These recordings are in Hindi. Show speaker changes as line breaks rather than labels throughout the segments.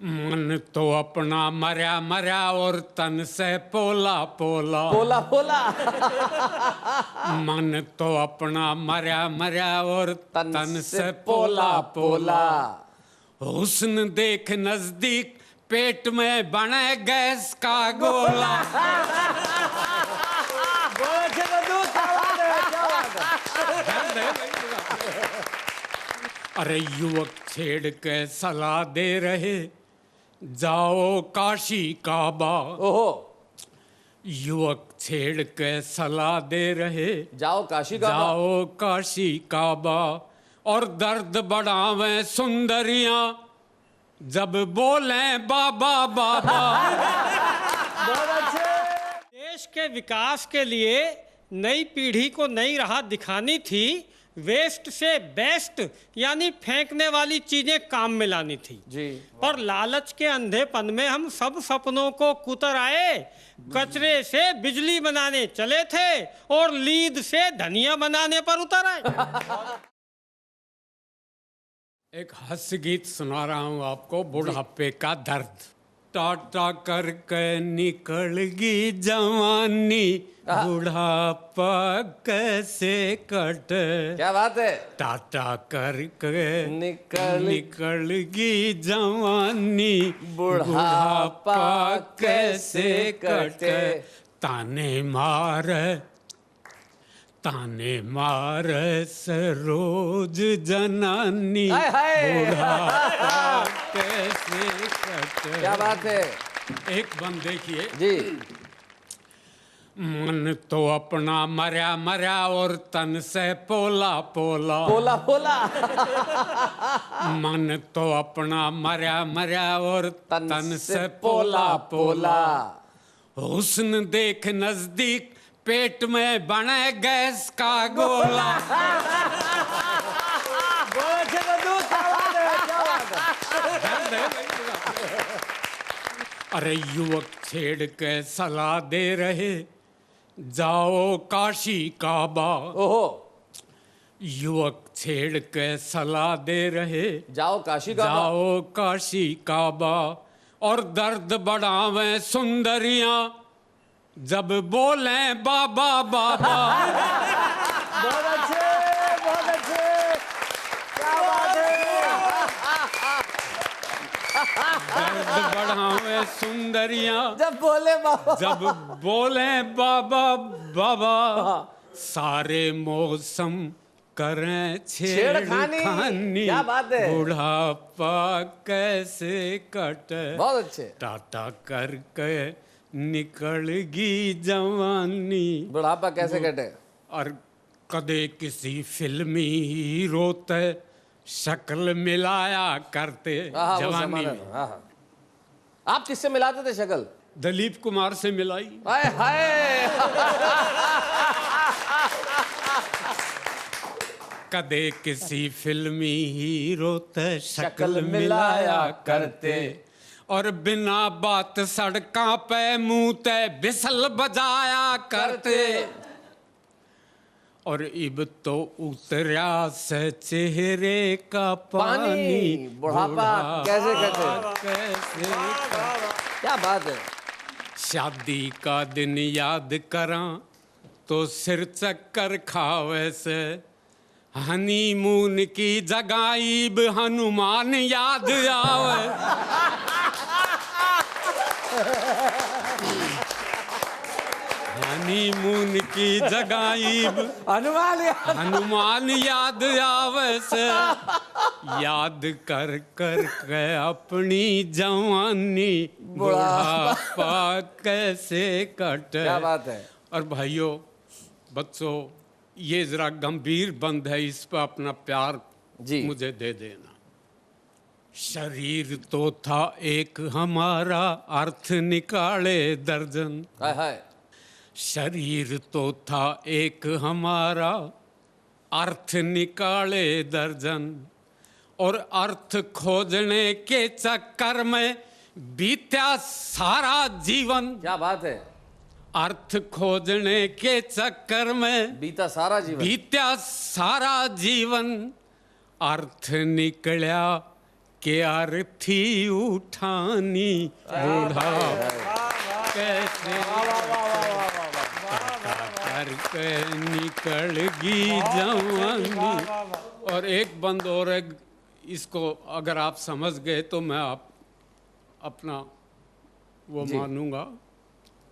मन तो अपना मरा मरा और तन से पोला पोला।
पोला पोला।
मन तो अपना मरा मरा और
तन से पोला पोला।
हुस्न देख नजदीक पेट में बने गैस का गोला। अरे युवक छेड़ के सलाह दे रहे जाओ काशी काबा।
ओहो।
युवक छेड़ के सलाह दे रहे
जाओ काशी काबा।
जाओ काशी काबा और दर्द बढ़ावे सुंदरियां जब बोले बाबा बाबा।
बहुत अच्छे।
देश के विकास के लिए नई पीढ़ी को नई राह दिखानी थी। वेस्ट से बेस्ट यानी फेंकने वाली चीजें काम में लानी थी
जी।
पर लालच के अंधेपन में हम सब सपनों को कुतर आए। कचरे से बिजली बनाने चले थे और लीद से धनिया बनाने पर उतर आए।
एक हास्य गीत सुना रहा हूं आपको, बुढ़ापे का दर्द। टाटा करके निकलगी जवानी, बुढ़ापा कैसे कटे।
क्या बात है।
टाटा करके
निकलगी
जवानी,
बुढ़ापा कैसे कटे।
ताने मार सरोज जनानी, बुढ़ापा कैसे कटे।
क्या बात है।
एक बंद देखिए
जी।
मन तो अपना मरा मरा और तन से पोला पोला।
पोला पोला।
मन तो अपना मरा मरा और तन से
पोला पोला।
हुस्न देख नजदीक पेट में बने गैस का गोला। अरे युवक छेड़ के सलाह दे रहे जाओ काशी काबा।
ओहो।
युवक छेड़ के सलाह दे रहे
जाओ काशी काबा।
जाओ काशी काबा और दर्द बढ़ावे सुंदरियां जब बोले बाबा बाबा।
बहुत अच्छे, बहुत अच्छे। क्या बात है।
दर्द बढ़ावे सुंदरियां
जब बोले बाबा।
जब बोले बाबा बाबा। सारे मौसम करें छेड़खानी,
क्या बात है।
बुढ़ापा कैसे कटे।
बहुत अच्छे।
टाटा करके निकलगी जवानी,
बुढ़ापा कैसे कटे।
और कदे किसी फिल्मी हीरो ते शक्ल मिलाया करते जवानी में।
आप किससे मिलाते थे शक्ल।
दिलीप कुमार से मिलाई।
हाय हाय।
कदे किसी फिल्मी हीरो ते
शक्ल मिलाया करते
और बिना बात सड़का पे मुंह ते बिसल बजाया करते। और इब तो उतरा से चेहरे का पानी,
बुढ़ापा कैसे कटे।
कैसे कटे।
क्या बात है।
शादी का दिन याद करा तो सिर चक्कर खावे से, हनीमून की जगाईब हनुमान याद आवे। हनीमून की जगाईब हनुमान याद आवे से, याद कर कर के अपनी जवानी, बुढ़ापा कैसे कटे।
क्या बात है।
और भाइयों बच्चों, ये जरा गंभीर बंद है, इस पर अपना प्यार
जी
मुझे दे देना। शरीर तो था एक हमारा, अर्थ निकाले दर्जन।
हाय हाय।
शरीर तो था एक हमारा, अर्थ निकाले दर्जन, और अर्थ खोजने के चक्कर में बीता सारा जीवन।
क्या बात है।
अर्थ खोजने के चक्कर में
बीता सारा जीवन।
बीता सारा जीवन, अर्थ निकला के अर्थी उठानी बूढ़ा कैसे करके निकलगी जवानी। और एक बंद और एक, इसको अगर आप समझ गए तो मैं आप अपना वो मानूंगा।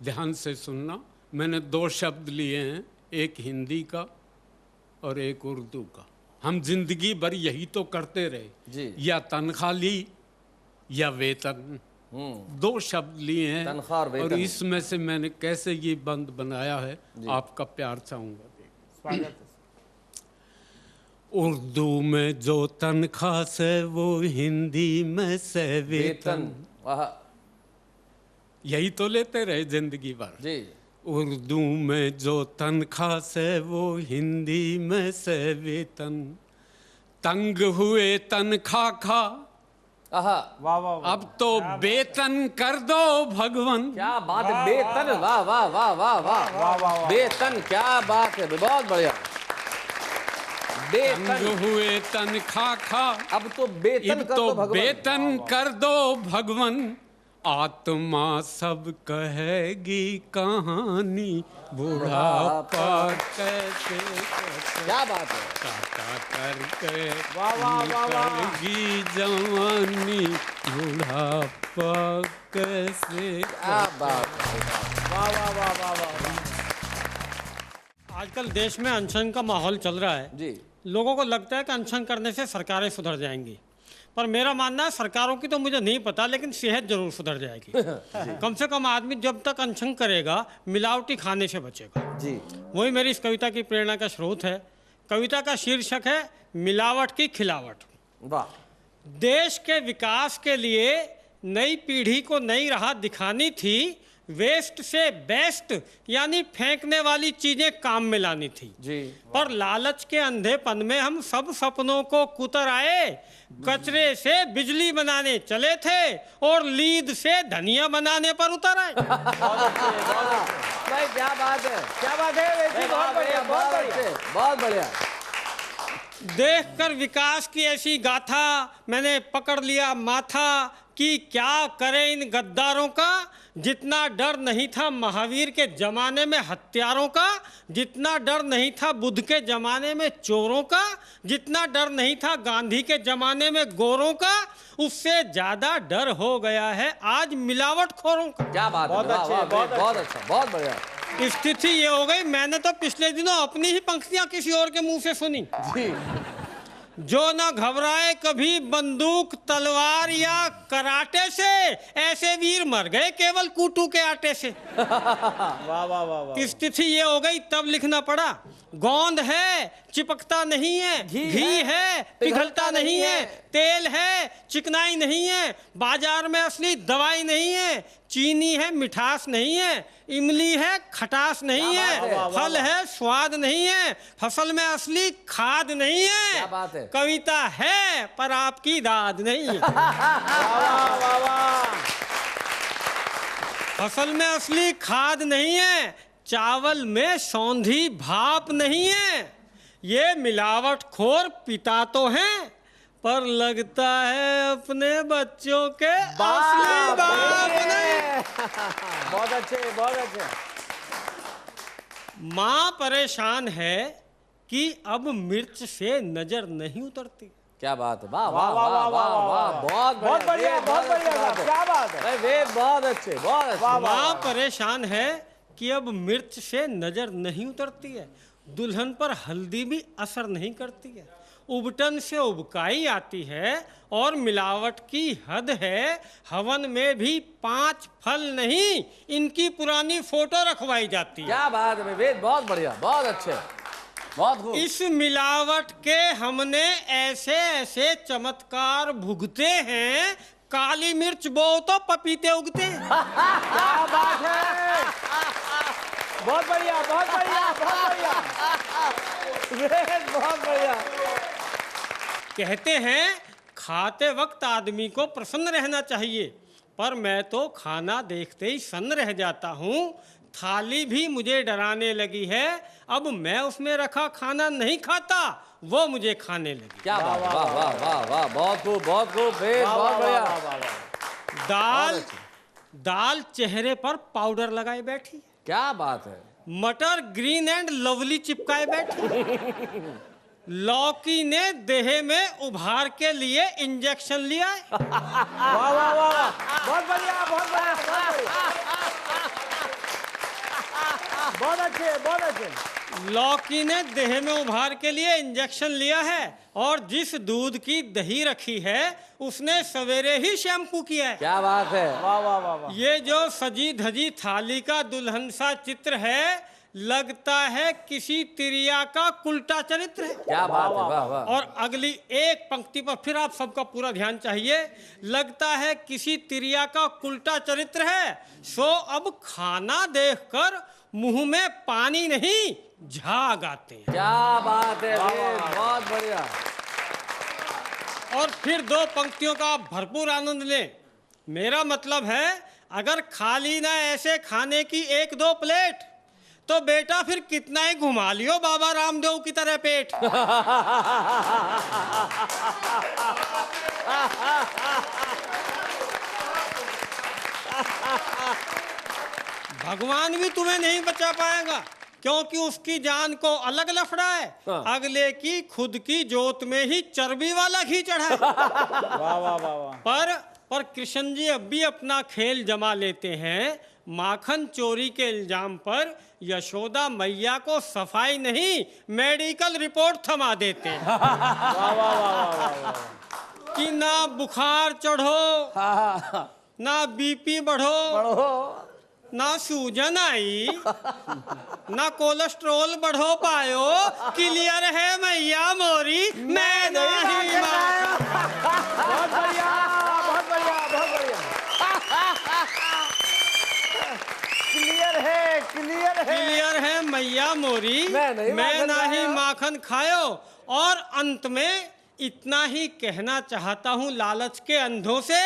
ध्यान से सुनना। मैंने 2 शब्द लिए हैं, एक हिंदी का और एक उर्दू का। हम जिंदगी भर यही तो करते रहे
जी।
या तनख्वाह ली या वेतन, 2 शब्द लिए हैं।
तनख्वाह और वेतन।
और इसमें से मैंने कैसे ये बंद बनाया है, आपका प्यार चाहूंगा।
स्वागत है।
उर्दू में जो तनख्वाह से वो हिंदी में से वेतन,
वाह
यही तो लेते रहे जिंदगी भर।
जी।
उर्दू में जो तनख्वाह से वो हिंदी में से वेतन, तंग हुए तनख्वाह खा
आहा
वाह वाह वाह।
अब तो वेतन कर दो भगवान।
क्या बात है, वेतन, वाह वाह वाह वाह वाह, वेतन, क्या बात है, बहुत बढ़िया।
तंग
वेतन,
हुए तनख्वाह खा
अब तो वेतन
अब
कर
तो
दो भगवान।
वेतन कर दो भगवान। आत्मा सब कहेगी कहानी बुढ़ापा कैसे
क्या बात है,
काटा करके निकलगी जवानी बुढ़ापा कैसे।
क्या बात है,
वाह वाह वाह वाह वाह। आजकल देश में अनशन का माहौल चल रहा है।
जी।
लोगों को लगता है कि अनशन करने से सरकारें सुधर जाएंगी, पर मेरा मानना है सरकारों की तो मुझे नहीं पता, लेकिन सेहत जरूर सुधर जाएगी। कम से कम आदमी जब तक अनशन करेगा मिलावटी खाने से बचेगा।
जी।
वही मेरी इस कविता की प्रेरणा का स्रोत है। कविता का शीर्षक है मिलावट की खिलावट।
वाह।
देश के विकास के लिए नई पीढ़ी को नई राह दिखानी थी, वेस्ट से बेस्ट यानी फेंकने वाली चीजें काम में लानी थी।
जी।
पर लालच के अंधेपन में हम सब सपनों को कुतर आए। कचरे से बिजली बनाने चले थे और लीद से धनिया बनाने पर उतर आए।
भाई क्या बात है, क्या बात है, वैसे बहुत बढ़िया, बहुत बढ़िया, बहुत बढ़िया।
देखकर विकास की ऐसी गाथा मैंने पकड़ लिया माथा कि क्या करें इन गद्दारों का। जितना डर नहीं था महावीर के जमाने में हत्यारों का, जितना डर नहीं था बुद्ध के जमाने में चोरों का, जितना डर नहीं था गांधी के जमाने में गोरों का, उससे ज्यादा डर हो गया है आज मिलावटखोरों का।
क्या बात है, बहुत अच्छा, बहुत अच्छा, बहुत बढ़िया।
स्थिति ये हो गई, मैंने तो पिछले दिनों अपनी ही पंक्तियां किसी और के मुंह से सुनी।
जी।
जो न घबराए कभी बंदूक तलवार या कराटे से, ऐसे वीर मर गए केवल कूटू के आटे से।
वाह वाह वाह।
स्थिति ये हो गई तब लिखना पड़ा, गोंद है चिपकता नहीं है, घी है पिघलता नहीं है, तेल है चिकनाई नहीं है, बाजार में असली दवाई नहीं है, चीनी है मिठास नहीं है, इमली है खटास नहीं है, फल है स्वाद नहीं है, फसल में असली खाद नहीं है।
क्या बात है।
कविता है पर आपकी दाद नहीं है। फसल में असली खाद नहीं है, चावल में सौंधी भाप नहीं है। ये मिलावटखोर पिता तो हैं, पर लगता है अपने बच्चों के असली बाप नहीं।
बहुत अच्छे, बहुत अच्छे।
माँ परेशान है कि अब मिर्च से नजर नहीं उतरती।
क्या बात है, वाह वाह वाह वाह वाह, बहुत बढ़िया, बहुत बढ़िया, क्या बात है, वे बहुत अच्छे, बहुत अच्छे।
माँ परेशान है कि अब मिर्च से नजर नहीं उतरती है, दुल्हन पर हल्दी भी असर नहीं करती है, उबटन से उबकाई आती है और मिलावट की हद है। हवन में भी 5 फल नहीं, इनकी पुरानी फोटो रखवाई जाती है।
क्या बात है, वेद बहुत बढ़िया, बहुत अच्छे, बहुत खूब।
इस मिलावट के हमने ऐसे ऐसे चमत्कार भुगते हैं, काली मिर्च बो तो पपीते उगते हैं।
क्या बात है, बहुत बढ़िया, बहुत बढ़िया, बहुत बढ़िया, वेद बहुत बढ़िया।
कहते हैं खाते वक्त आदमी को प्रसन्न रहना चाहिए, पर मैं तो खाना देखते ही सन्न रह जाता हूँ। थाली भी मुझे डराने लगी है। अब मैं उसमें रखा खाना नहीं खाता, वो मुझे खाने लगी।
क्या बात, वाह वाह वाह वाह, बहुत खूब, बहुत खूब, बहुत बढ़िया।
दाल चेहरे पर पाउडर लगाए बैठी,
क्या बात है।
मटर ग्रीन एंड लवली चिपकाए बैठी, लौकी ने देह में उभार के लिए इंजेक्शन लिया है।
वाह वाह वाह, बहुत बढ़िया, बहुत बढ़िया, बहुत अच्छे, बहुत अच्छे।
लौकी ने देह में उभार के लिए इंजेक्शन लिया है, और जिस दूध की दही रखी है उसने सवेरे ही शैम्पू किया है।
क्या बात है, वाह वाह वाह वाह।
ये जो सजी धजी थाली का दुल्हन सा चित्र है, लगता है किसी तिरिया का उल्टा चरित्र है।
क्या बात है, वाह वाह।
और अगली एक पंक्ति पर फिर आप सबका पूरा ध्यान चाहिए। लगता है किसी तिरिया का उल्टा चरित्र है, सो अब खाना देखकर मुंह में पानी नहीं झाग आते हैं।
क्या बात है, बहुत बढ़िया।
और फिर दो पंक्तियों का आप भरपूर आनंद लें। मेरा मतलब है, अगर खाली ना ऐसे खाने की एक दो प्लेट, तो बेटा फिर कितना ही घुमा लियो बाबा रामदेव की तरह पेट। भगवान भी तुम्हें नहीं बचा पाएगा, क्योंकि उसकी जान को अलग लफड़ा है। अगले की खुद की जोत में ही चर्बी वाला घी चढ़ा है।
वाह वाह वाह।
पर कृष्ण जी अब भी अपना खेल जमा लेते हैं। माखन चोरी के इल्जाम पर यशोदा मैया को सफाई नहीं, मेडिकल रिपोर्ट थमा देते हैं।
वाह वाह वाह।
कि ना बुखार चढ़ो, ना बीपी बढ़ो, ना सूजन आई, ना कोलेस्ट्रोल बढ़ो पायो, क्लियर है मैया मोरी, मैं नहीं माँ।
बहुत बढ़िया, बहुत बढ़िया, बहुत बढ़िया।
क्लियर है मैया मोरी, मैं नहीं माखन खायो। और अंत में इतना ही कहना चाहता हूँ लालच के अंधों से,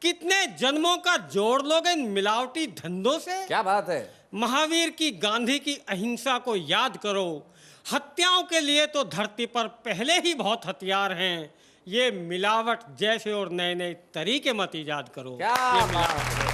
कितने जन्मों का जोड़ लोगे इन मिलावटी धंधों से।
क्या बात है।
महावीर की, गांधी की अहिंसा को याद करो। हत्याओं के लिए तो धरती पर पहले ही बहुत हथियार हैं। ये मिलावट जैसे और नए नए तरीके मत ईजाद करो।
क्या बात है।